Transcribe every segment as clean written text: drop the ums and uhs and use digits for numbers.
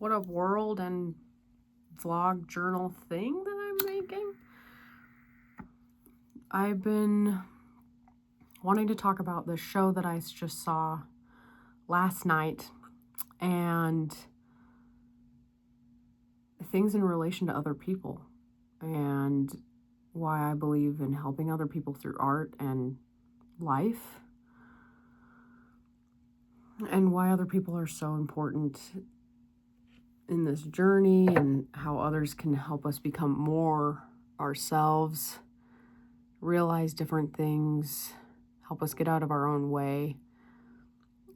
what a world and vlog journal thing that I'm making. I've been wanting to talk about the show that I just saw last night and things in relation to other people and why I believe in helping other people through art and life, and why other people are so important in this journey, and how others can help us become more ourselves, realize different things, help us get out of our own way,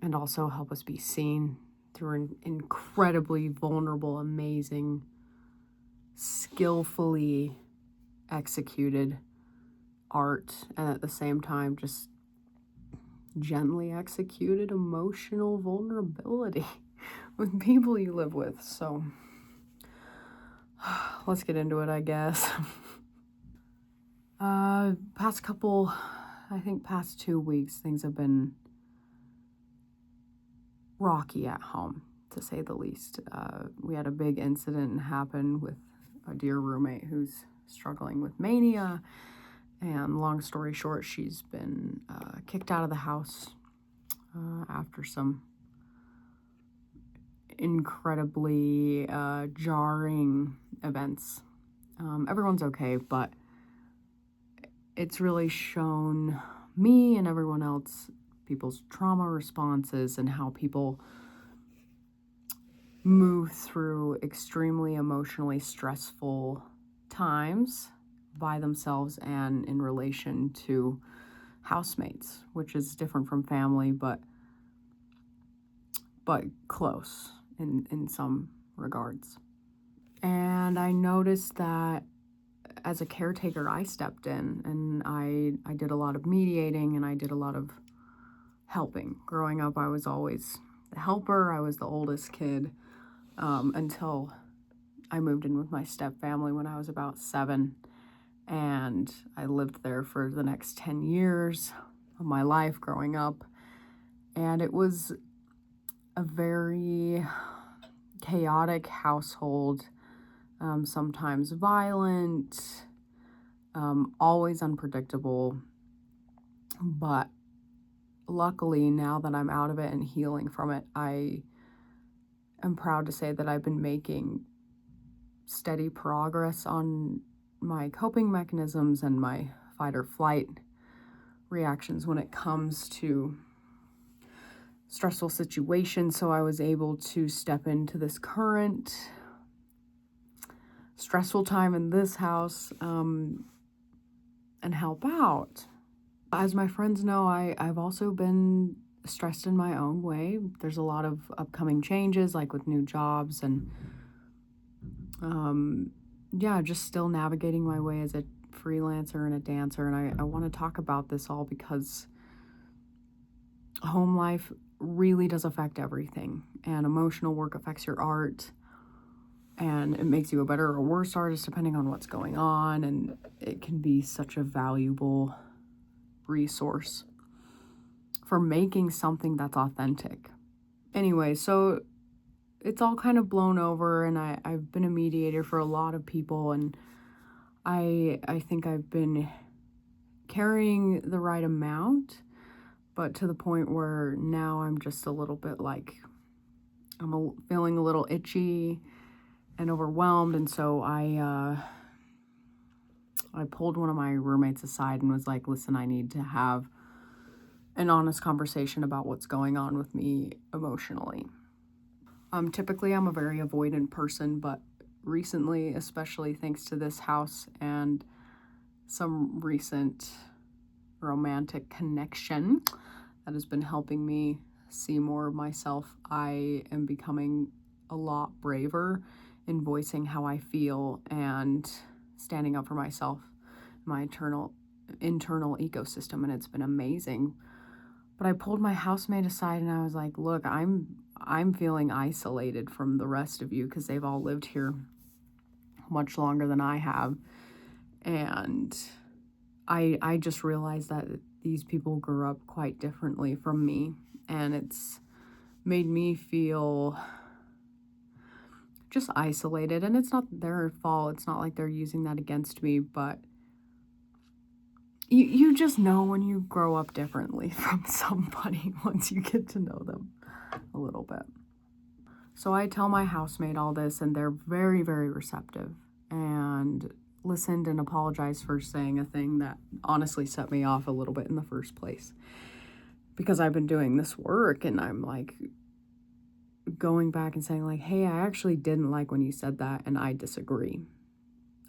and also help us be seen through an incredibly vulnerable, amazing, skillfully executed art, and at the same time just gently executed emotional vulnerability with people you live with. So let's get into it, I guess. Past 2 weeks, things have been rocky at home, to say the least. We had a big incident happen with a dear roommate who's struggling with mania, and long story short, she's been kicked out of the house after some incredibly jarring events. Everyone's okay, but it's really shown me and everyone else people's trauma responses and how people move through extremely emotionally stressful times by themselves and in relation to housemates, which is different from family, but close in some regards. And I noticed that as a caretaker, I stepped in and I did a lot of mediating and I did a lot of helping. Growing up, I was always the helper. I was the oldest kid until I moved in with my stepfamily when I was about 7. And I lived there for the next 10 years of my life growing up. And it was a very chaotic household, sometimes violent, always unpredictable. But luckily, now that I'm out of it and healing from it, I am proud to say that I've been making steady progress on my coping mechanisms and my fight or flight reactions when it comes to stressful situations. So I was able to step into this current stressful time in this house and help out. As my friends know, I've also been stressed in my own way. There's a lot of upcoming changes, like with new jobs and just still navigating my way as a freelancer and a dancer. And I want to talk about this all because home life really does affect everything, and emotional work affects your art, and it makes you a better or worse artist depending on what's going on, and it can be such a valuable resource for making something that's authentic. Anyway, so it's all kind of blown over, and I've been a mediator for a lot of people, and I think I've been carrying the right amount, but to the point where now I'm just a little bit like, feeling a little itchy and overwhelmed, and so I pulled one of my roommates aside and was like, listen, I need to have an honest conversation about what's going on with me emotionally. Typically, I'm a very avoidant person, but recently, especially thanks to this house and some recent romantic connection that has been helping me see more of myself, I am becoming a lot braver in voicing how I feel and standing up for myself, my internal ecosystem, and it's been amazing. But I pulled my housemate aside and I was like, look, I'm feeling isolated from the rest of you because they've all lived here much longer than I have. And I just realized that these people grew up quite differently from me. And it's made me feel just isolated. And it's not their fault. It's not like they're using that against me, but you just know when you grow up differently from somebody once you get to know them a little bit. So I tell my housemate all this, and they're very, very receptive and listened and apologized for saying a thing that honestly set me off a little bit in the first place. Because I've been doing this work, and I'm like going back and saying like, hey, I actually didn't like when you said that, and I disagree.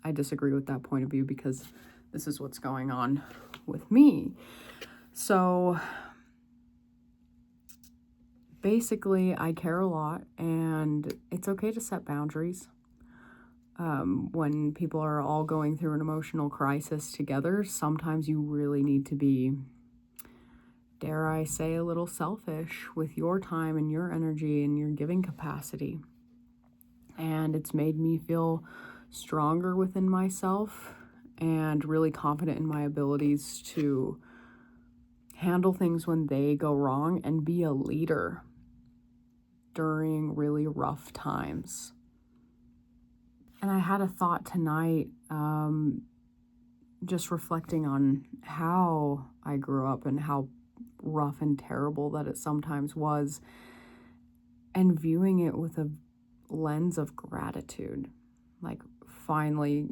I disagree with that point of view because this is what's going on with me. So basically, I care a lot, and it's okay to set boundaries. When people are all going through an emotional crisis together, sometimes you really need to be, dare I say, a little selfish with your time and your energy and your giving capacity. And it's made me feel stronger within myself and really confident in my abilities to handle things when they go wrong and be a leader during really rough times. And I had a thought tonight, just reflecting on how I grew up and how rough and terrible that it sometimes was, and viewing it with a lens of gratitude. Like, finally,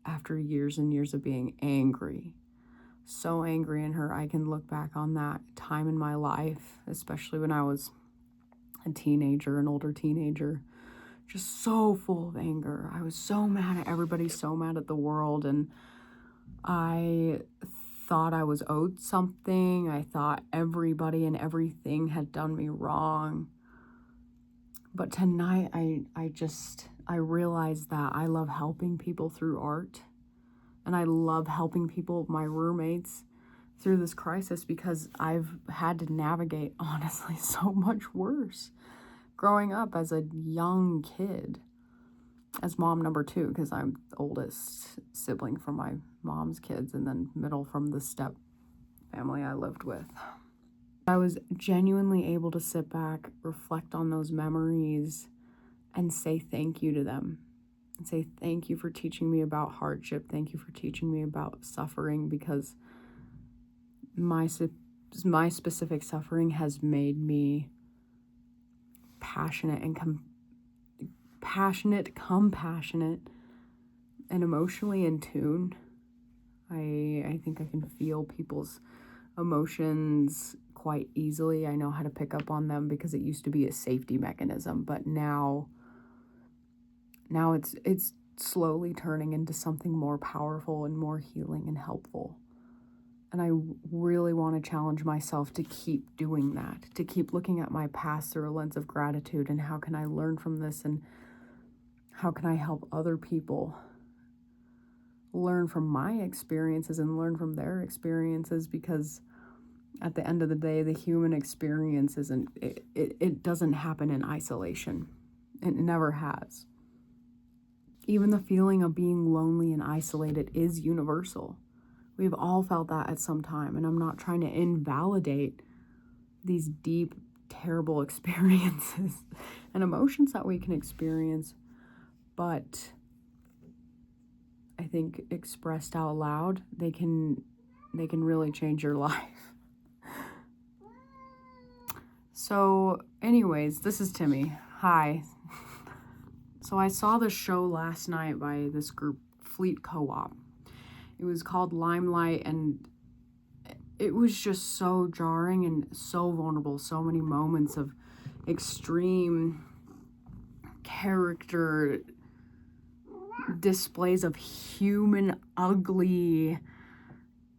after years and years of being angry, so angry in her, I can look back on that time in my life, especially when I was a teenager, an older teenager, just so full of anger. I was so mad at everybody, so mad at the world, and I thought I was owed something. I thought everybody and everything had done me wrong. But tonight, I realized that I love helping people through art, and I love helping people, my roommates, through this crisis, because I've had to navigate, honestly, so much worse growing up as a young kid, as mom number 2, because I'm the oldest sibling from my mom's kids, and then middle from the step family I lived with. I was genuinely able to sit back, reflect on those memories, and say thank you to them. And say thank you for teaching me about hardship. Thank you for teaching me about suffering, because my specific suffering has made me passionate, compassionate, and emotionally in tune. I think I can feel people's emotions quite easily. I know how to pick up on them because it used to be a safety mechanism, but now it's slowly turning into something more powerful and more healing and helpful. And I really want to challenge myself to keep doing that, to keep looking at my past through a lens of gratitude, and how can I learn from this, and how can I help other people learn from my experiences and learn from their experiences, because at the end of the day, the human experience it doesn't happen in isolation. It never has. Even the feeling of being lonely and isolated is universal. We've all felt that at some time, and I'm not trying to invalidate these deep, terrible experiences and emotions that we can experience, but I think expressed out loud, they can really change your life. So anyways, this is Timmy. Hi. So I saw this show last night by this group, Fleet Co-op. It was called Limelight, and it was just so jarring and so vulnerable. So many moments of extreme character displays of human, ugly,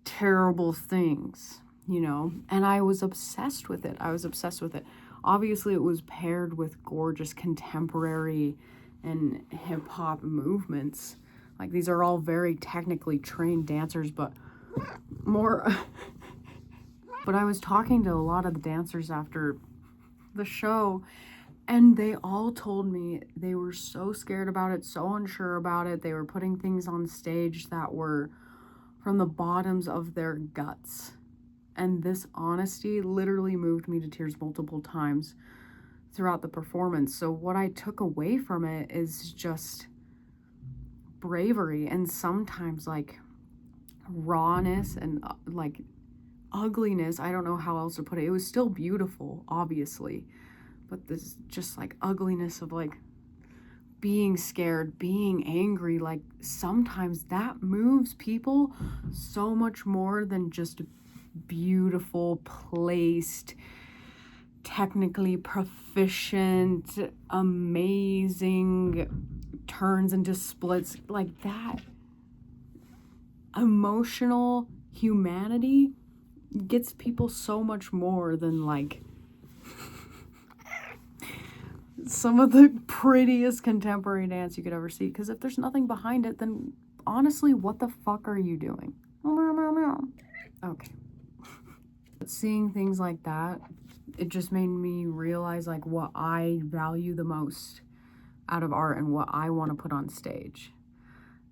terrible things, and I was obsessed with it. Obviously, it was paired with gorgeous contemporary and hip-hop movements. Like, these are all very technically trained dancers, but I was talking to a lot of the dancers after the show, and they all told me they were so scared about it, so unsure about it. They were putting things on stage that were from the bottoms of their guts. And this honesty literally moved me to tears multiple times throughout the performance. So what I took away from it is just bravery, and sometimes like rawness and like ugliness. I don't know how else to put it. It was still beautiful, obviously, but this just like ugliness of like being scared, being angry, like sometimes that moves people so much more than just beautiful, placed, technically proficient, amazing turns into splits. Like that emotional humanity gets people so much more than like some of the prettiest contemporary dance you could ever see. Because if there's nothing behind it, then honestly, what the fuck are you doing? Okay. But seeing things like that, it just made me realize like what I value the most out of art and what I want to put on stage.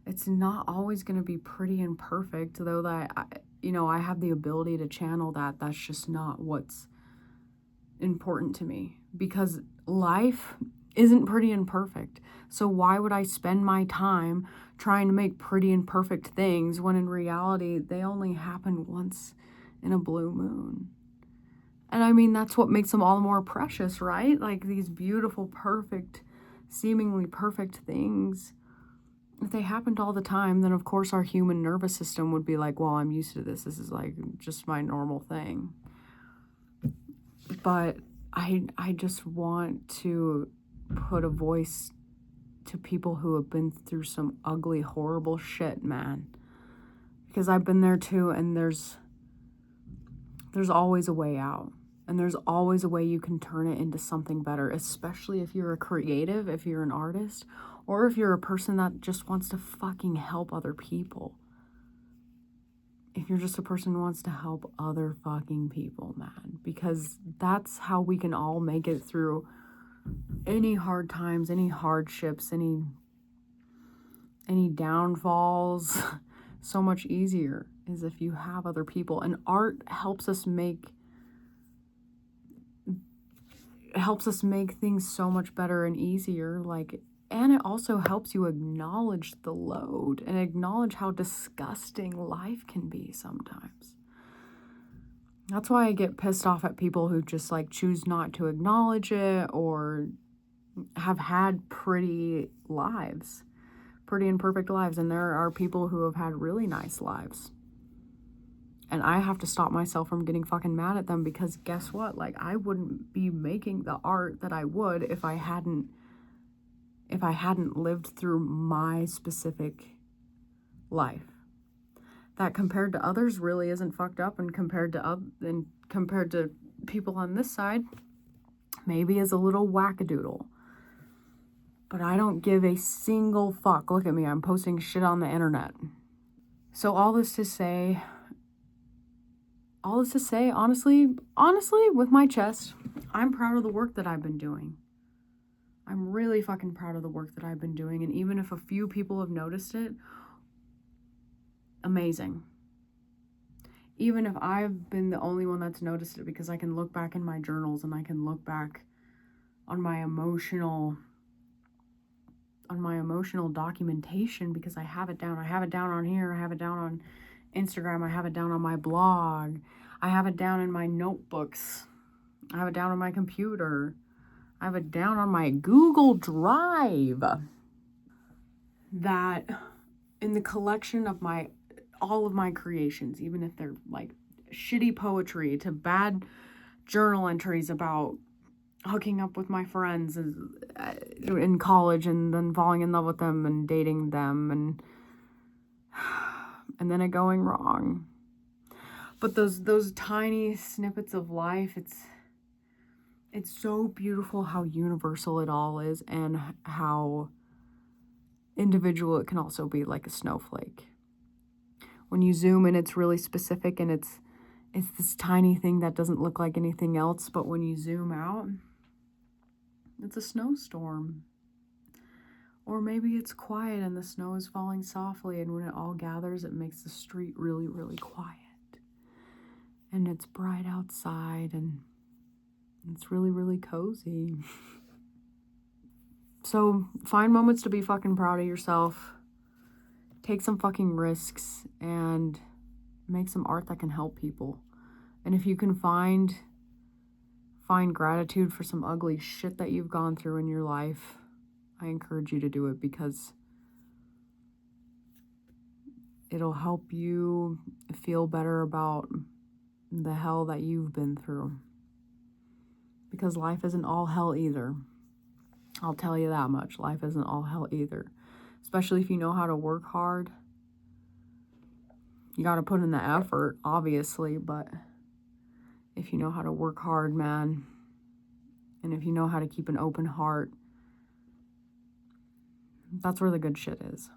It's not always going to be pretty and perfect, though that, I have the ability to channel that. That's just not what's important to me, because life isn't pretty and perfect. So why would I spend my time trying to make pretty and perfect things when in reality they only happen once in a blue moon? And I mean, that's what makes them all the more precious, right? Like these beautiful, perfect, seemingly perfect things. If they happened all the time, then of course our human nervous system would be like, well, I'm used to this. This is like just my normal thing. But I just want to put a voice to people who have been through some ugly, horrible shit, man. Because I've been there too, and there's always a way out. And there's always a way you can turn it into something better, especially if you're a creative, if you're an artist, or if you're a person that just wants to fucking help other people. If you're just a person who wants to help other fucking people, man. Because that's how we can all make it through any hard times, any hardships, any downfalls so much easier is if you have other people. And art helps us make things so much better and easier. And it also helps you acknowledge the load and acknowledge how disgusting life can be sometimes. That's why I get pissed off at people who just like choose not to acknowledge it or have had pretty lives, pretty and perfect lives. And there are people who have had really nice lives. And I have to stop myself from getting fucking mad at them, because guess what? Like, I wouldn't be making the art that I would if I hadn't lived through my specific life. That compared to others really isn't fucked up, and compared to people on this side, maybe is a little wackadoodle. But I don't give a single fuck. Look at me, I'm posting shit on the internet. So all this to say, honestly, with my chest, I'm proud of the work that I've been doing. I'm really fucking proud of the work that I've been doing. And even if a few people have noticed it, amazing. Even if I've been the only one that's noticed it, because I can look back in my journals and I can look back on my emotional documentation, because I have it down. I have it down on here. I have it down on Instagram. I have it down on my blog. I have it down in my notebooks. I have it down on my computer. I have it down on my Google Drive. That in the collection of all of my creations, even if they're like shitty poetry to bad journal entries about hooking up with my friends in college and then falling in love with them and dating them and then it going wrong. But those tiny snippets of life, it's so beautiful how universal it all is, and how individual it can also be, like a snowflake. When you zoom in, it's really specific, and it's this tiny thing that doesn't look like anything else. But when you zoom out, it's a snowstorm. Or maybe it's quiet and the snow is falling softly, and when it all gathers, it makes the street really, really quiet. And it's bright outside, and It's really, really cozy. So find moments to be fucking proud of yourself. Take some fucking risks and make some art that can help people. And if you can find gratitude for some ugly shit that you've gone through in your life, I encourage you to do it, because it'll help you feel better about the hell that you've been through. Because life isn't all hell either. I'll tell you that much. Life isn't all hell either. Especially if you know how to work hard. You got to put in the effort, obviously, but if you know how to work hard, man, and if you know how to keep an open heart, that's where the good shit is.